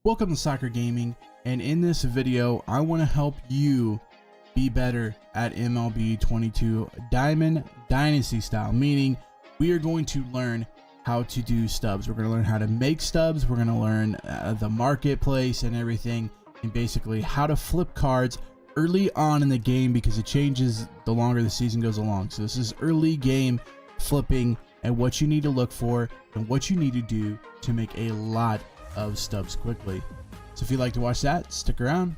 Welcome to Soccer Gaming, and in this video I want to help you be better at MLB 22 Diamond Dynasty style, meaning we are going to learn how to do stubs. We're going to learn how to make stubs. We're going to learn the marketplace and everything, and basically how to flip cards early on in the game, because it changes the longer the season goes along. So this is early game flipping and what you need to look for and what you need to do to make a lot of stubs quickly. So if you'd like to watch that, stick around.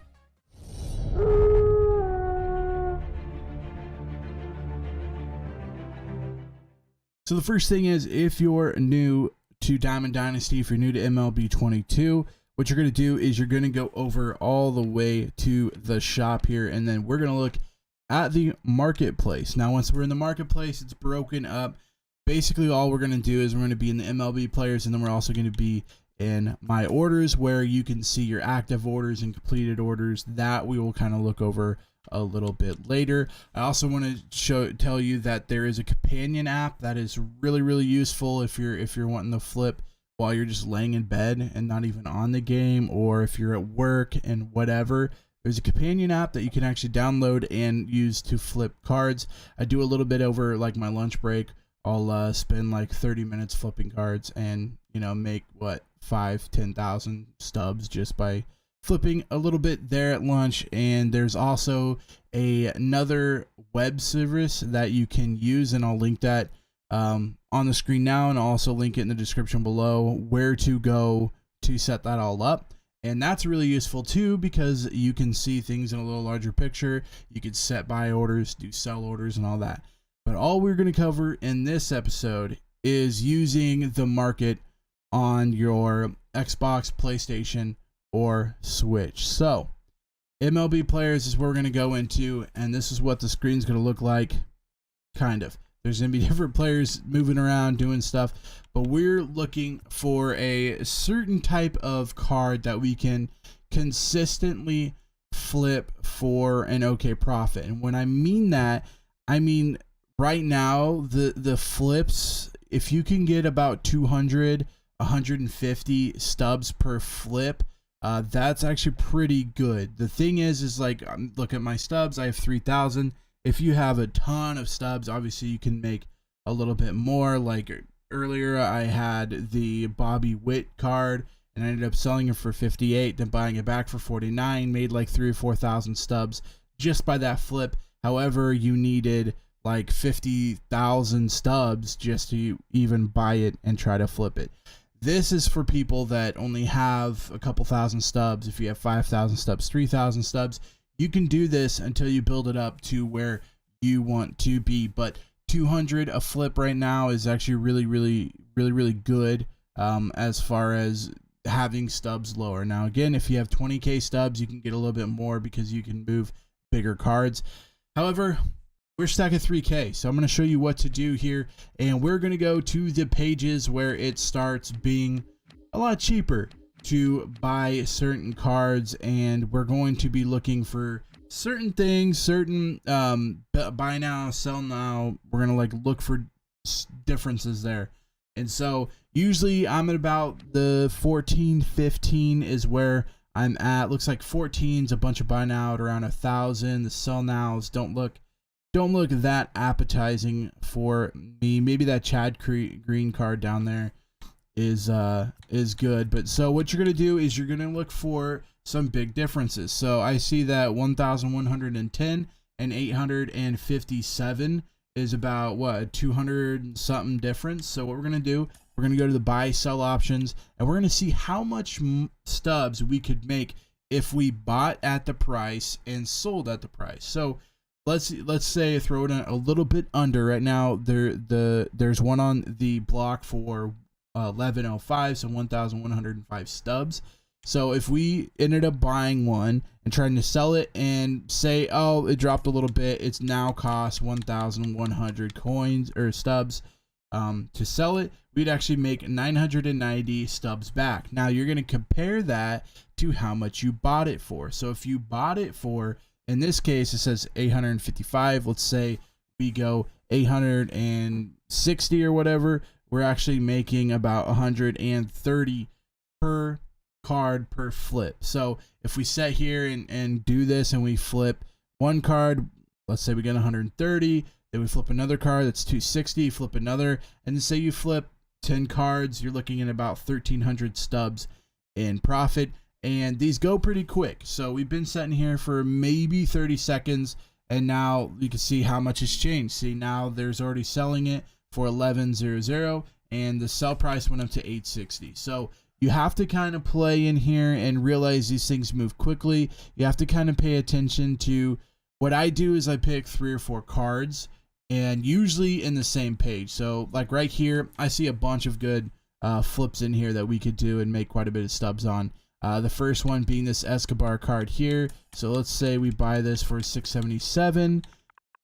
So the first thing is, if you're new to Diamond Dynasty, if you're new to MLB 22, what you're going to do is you're going to go over all the way to the shop here, and then we're going to look at the marketplace. Now once we're in the marketplace, it's broken up. Basically all we're going to do is we're going to be in the MLB players, and then we're also going to be in my orders, where you can see your active orders and completed orders. That we will kind of look over a little bit later. I also want to tell you that there is a companion app that is really useful if you're wanting to flip while you're just laying in bed and not even on the game, or if you're at work and whatever. There's a companion app that you can actually download and use to flip cards. I do a little bit over like my lunch break. I'll spend like 30 minutes flipping cards and, you know, make what, 5,000-10,000 stubs just by flipping a little bit there at lunch. And there's also another web service that you can use, and I'll link that on the screen now, and I'll also link it in the description below where to go to set that all up. And that's really useful too, because you can see things in a little larger picture. You can set buy orders, do sell orders, and all that. But all we're going to cover in this episode is using the market on your Xbox, PlayStation, or Switch. So MLB players is where we're going to go into, and this is what the screen's going to look like. Kind of. There's going to be different players moving around doing stuff, but we're looking for a certain type of card that we can consistently flip for an okay profit. And when I mean that, I mean right now the flips, if you can get about 200, 150 stubs per flip, that's actually pretty good. The thing is like, look at my stubs. I have 3,000. If you have a ton of stubs, obviously you can make a little bit more. Like earlier, I had the Bobby Witt card, and I ended up selling it for 58, then buying it back for 49, made like 3,000 or 4,000 stubs just by that flip. However, you needed like 50,000 stubs just to even buy it and try to flip it. This is for people that only have a couple thousand stubs. If you have 5,000 stubs, 3,000 stubs, you can do this until you build it up to where you want to be. But 200 a flip right now is actually really good as far as having stubs lower. Now again, if you have 20k stubs, you can get a little bit more because you can move bigger cards. However, we're stuck at 3k, so I'm going to show you what to do here, and we're going to go to the pages where it starts being a lot cheaper to buy certain cards, and we're going to be looking for certain things, certain buy now, sell now. We're going to like look for differences there. And so usually I'm at about the 14, 15 is where I'm at. Looks like 14's a bunch of buy now at around 1,000. The sell nows don't look that appetizing for me. Maybe that Chad Green card down there is good. But so what you're gonna do is you're gonna look for some big differences. So I see that 1,110 and 857 is about what, 200 something difference. So what we're gonna do, we're gonna go to the buy sell options, and we're gonna see how much stubs we could make if we bought at the price and sold at the price. So let's say throw it a little bit under right now. There's one on the block for 1105, so 1,105 stubs. So if we ended up buying one and trying to sell it, and say, oh, it dropped a little bit, it's now cost 1,100 coins or stubs to sell it, we'd actually make 990 stubs back. Now you're going to compare that to how much you bought it for. So if you bought it for, in this case, it says 855. Let's say we go 860 or whatever. We're actually making about 130 per card per flip. So if we set here and do this and we flip one card, let's say we get 130, then we flip another card that's 260, flip another, and say you flip 10 cards, you're looking at about 1,300 stubs in profit. And these go pretty quick. So we've been sitting here for maybe 30 seconds, and now you can see how much has changed. See, now there's already selling it for 11.00, and the sell price went up to 860. So you have to kind of play in here and realize these things move quickly. You have to kind of pay attention to what I do is I pick 3 or 4 cards, and usually in the same page. So like right here, I see a bunch of good flips in here that we could do and make quite a bit of stubs on. The first one being this Escobar card here. So let's say we buy this for 677,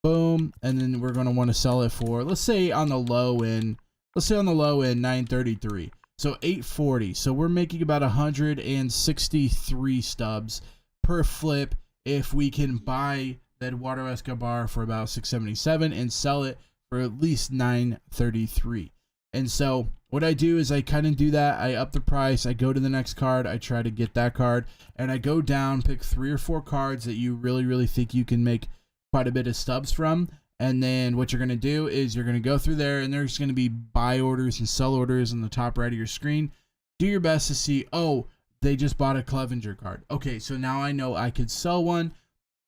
boom, and then we're going to want to sell it for, let's say on the low end, 933. So 840. So we're making about 163 stubs per flip if we can buy that Eduardo Escobar for about 677 and sell it for at least 933. And so what I do is I kind of do that. I up the price. I go to the next card. I try to get that card, and I go down, pick 3 or 4 cards that you really think you can make quite a bit of stubs from. And then what you're going to do is you're going to go through there, and there's going to be buy orders and sell orders on the top right of your screen. Do your best to see, oh, they just bought a Clevenger card. Okay, so now I know I could sell one.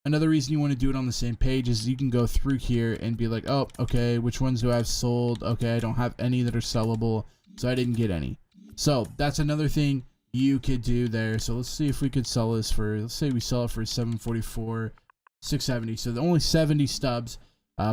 Another reason you want to do it on the same page is you can go through here and be like, oh, okay, which ones do I have sold? Okay, I don't have any that are sellable, so I didn't get any. So that's another thing you could do there. So let's see if we could sell this for, let's say we sell it for 744, 670. So only 70 stubs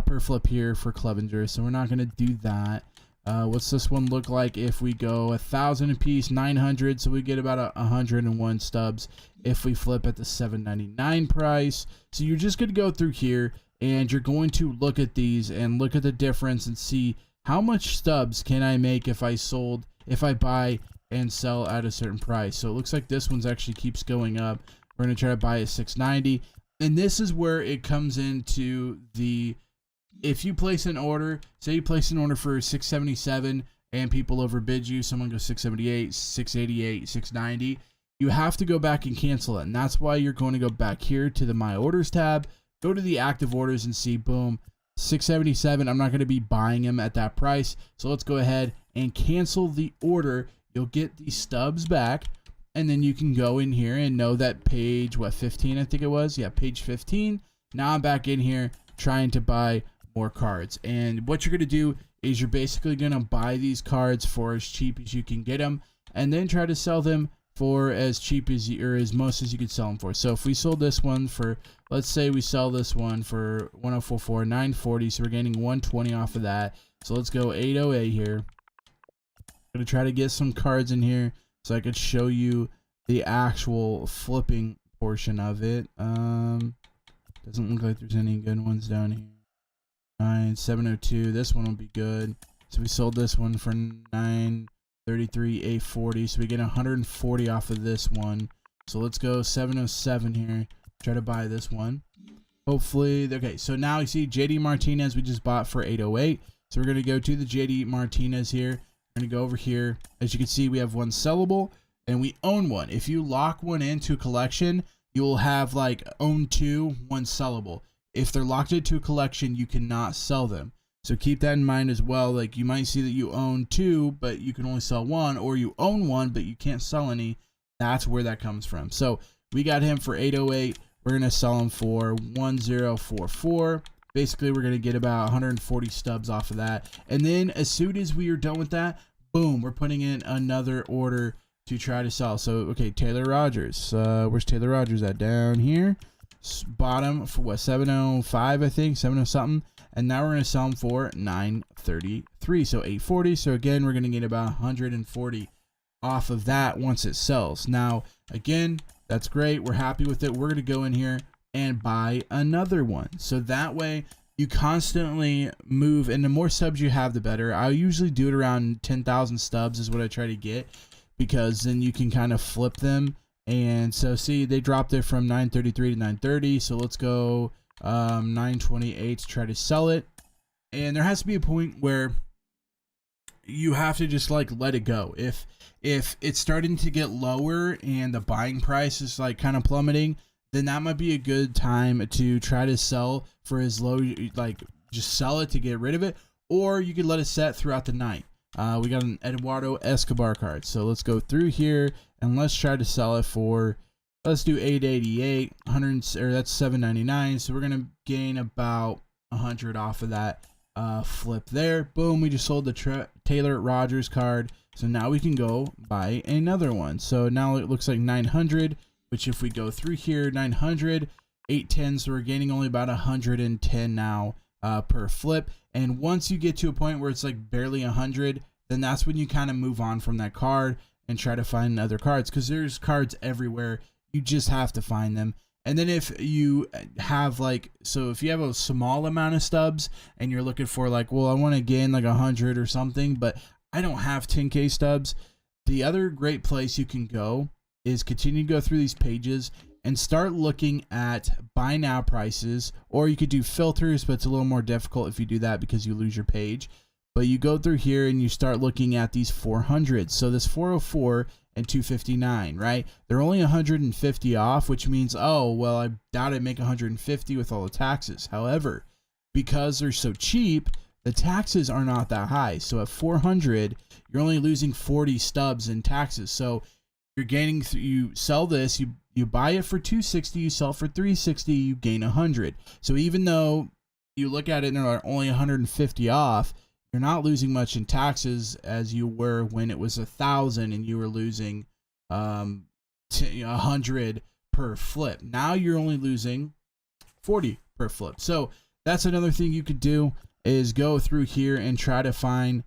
per flip here for Clevenger. So we're not going to do that. What's this one look like if we go 1,000 a piece, 900? So we get about 101 stubs if we flip at the 799 price. So you're just going to go through here, and you're going to look at these and look at the difference and see how much stubs can I make if I buy and sell at a certain price. So it looks like this one's actually keeps going up. We're going to try to buy at 690. And this is where it comes into the, if you place an order, say you place an order for 677 and people overbid you, someone goes 678, 688, 690, you have to go back and cancel it. And that's why you're going to go back here to the My Orders tab, go to the active orders and see, boom, 677. I'm not going to be buying them at that price. So let's go ahead and cancel the order. You'll get the stubs back, and then you can go in here and know that page, what, 15, I think it was? Yeah, page 15. Now I'm back in here trying to buy more cards. And what you're going to do is you're basically going to buy these cards for as cheap as you can get them, and then try to sell them for as cheap as you, or as most as you could sell them for. So if we sold this one for, let's say we sell this one for 1044, 940, so we're getting 120 off of that. So let's go 808 here. I'm going to try to get some cards in here so I could show you the actual flipping portion of it. Doesn't look like there's any good ones down here. 702, this one will be good. So we sold this one for 933, 840, so we get 140 off of this one. So let's go 707 here, try to buy this one. Hopefully, okay, so now you see JD Martinez we just bought for 808. So we're going to go to the JD Martinez here. We're going to go over here. As you can see, we have one sellable and we own one. If you lock one into a collection, you will have like own 2, 1 sellable. If they're locked into a collection, you cannot sell them. So keep that in mind as well. Like you might see that you own 2, but you can only sell 1, or you own 1, but you can't sell any. That's where that comes from. So we got him for 808. We're going to sell him for 1044. Basically, we're going to get about 140 stubs off of that. And then as soon as we are done with that, boom, we're putting in another order to try to sell. So, okay, Taylor Rogers. Where's Taylor Rogers at? Down here. Bottom for what, 705, I think, 70 something. And now we're going to sell them for 933. So 840. So again, we're going to get about 140 off of that once it sells. Now, again, that's great. We're happy with it. We're going to go in here and buy another one. So that way you constantly move, and the more subs you have, the better. I usually do it around 10,000 stubs is what I try to get, because then you can kind of flip them. And so see, they dropped it from 933 to 930. So let's go 928 to try to sell it. And there has to be a point where you have to just like let it go. If it's starting to get lower and the buying price is like kind of plummeting, then that might be a good time to try to sell for as low, like just sell it to get rid of it, or you could let it set throughout the night. We got an Eduardo Escobar card, so let's go through here and let's try to sell it for, let's do 888, 100, or that's 799. So we're gonna gain about 100 off of that flip there. Boom, we just sold the Taylor Rogers card. So now we can go buy another one. So now it looks like 900, which if we go through here, 900, 810, so we're gaining only about 110 now per flip. And once you get to a point where it's like barely 100, then that's when you kind of move on from that card and try to find other cards, because there's cards everywhere. You just have to find them. And then if you have like, so if you have a small amount of stubs and you're looking for like, well, I want to gain like 100 or something, but I don't have 10K stubs. The other great place you can go is continue to go through these pages and start looking at buy now prices, or you could do filters, but it's a little more difficult if you do that because you lose your page. But you go through here and you start looking at these 400s. So this 404 and 259, right? They're only 150 off, which means, oh, well, I doubt I'd make 150 with all the taxes. However, because they're so cheap, the taxes are not that high. So at 400, you're only losing 40 stubs in taxes. So you're gaining, you sell this, you buy it for 260, you sell for 360, you gain 100. So even though you look at it and they're only 150 off, you're not losing much in taxes as you were when it was 1,000 and you were losing 100 per flip. Now you're only losing 40 per flip. So that's another thing you could do, is go through here and try to find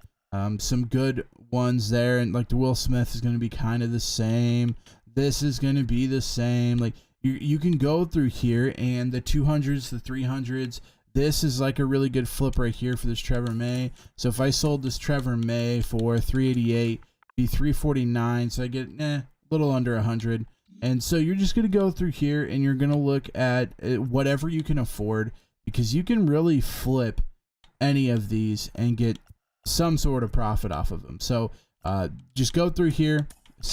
some good ones there. And like the Will Smith is going to be kind of the same. This is going to be the same. Like you can go through here, and the 200s, the 300s, this is like a really good flip right here for this Trevor May. So if I sold this Trevor May for 388, be 349, so I get a little under 100. And so you're just going to go through here and you're going to look at whatever you can afford, because you can really flip any of these and get some sort of profit off of them. So just go through here,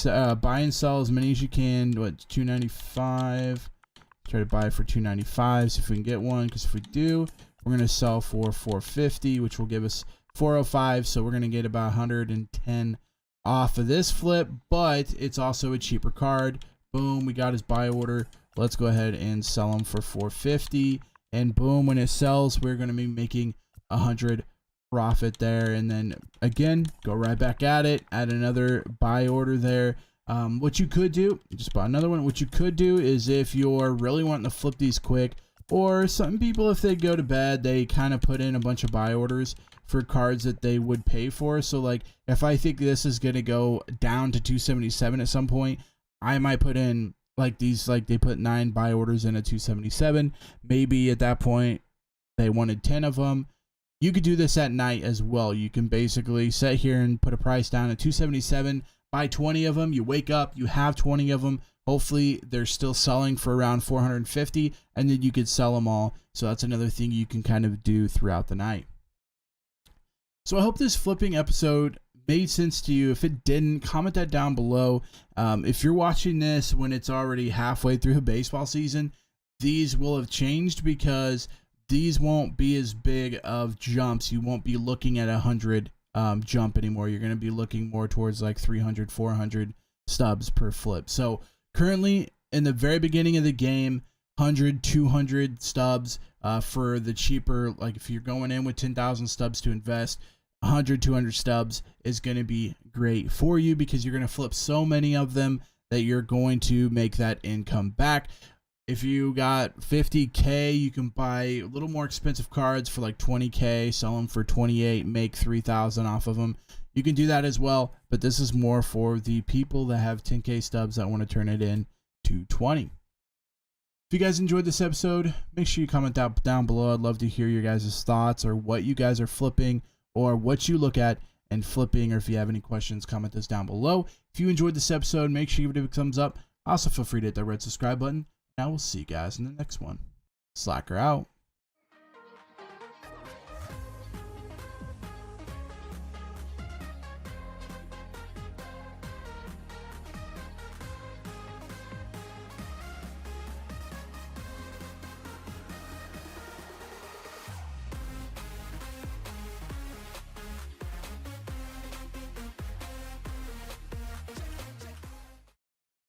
buy and sell as many as you can. What, 295? Try to buy for 295, see if we can get one, because if we do, we're going to sell for 450, which will give us 405. So we're going to get about 110 off of this flip, but it's also a cheaper card. Boom, we got his buy order. Let's go ahead and sell him for 450, and boom, when it sells, we're going to be making 100 profit there. And then again, go right back at it, add another buy order there. What you could do, just buy another one. What you could do is, if you're really wanting to flip these quick, or some people, if they go to bed, they kind of put in a bunch of buy orders for cards that they would pay for. So like if I think this is going to go down to 277 at some point, I might put in like these, like they put 9 buy orders in at 277. Maybe at that point they wanted 10 of them. You could do this at night as well. You can basically sit here and put a price down at 277, buy 20 of them. You wake up, you have 20 of them. Hopefully they're still selling for around 450, and then you could sell them all. So that's another thing you can kind of do throughout the night. So I hope this flipping episode made sense to you. If it didn't, comment that down below. If you're watching this when it's already halfway through baseball season, these will have changed, because these won't be as big of jumps. You won't be looking at 100 jump anymore. You're going to be looking more towards like 300, 400 stubs per flip. So currently in the very beginning of the game, 100, 200 stubs for the cheaper, like if you're going in with 10,000 stubs to invest, 100, 200 stubs is going to be great for you, because you're going to flip so many of them that you're going to make that income back. If you got 50K, you can buy a little more expensive cards for like 20K, sell them for 28, make 3,000 off of them. You can do that as well, but this is more for the people that have 10K stubs that want to turn it in to 20. If you guys enjoyed this episode, make sure you comment that down below. I'd love to hear your guys' thoughts, or what you guys are flipping, or what you look at and flipping, or if you have any questions, comment those down below. If you enjoyed this episode, make sure you give it a thumbs up. Also, feel free to hit that red subscribe button. I will see you guys in the next one. Slacker out.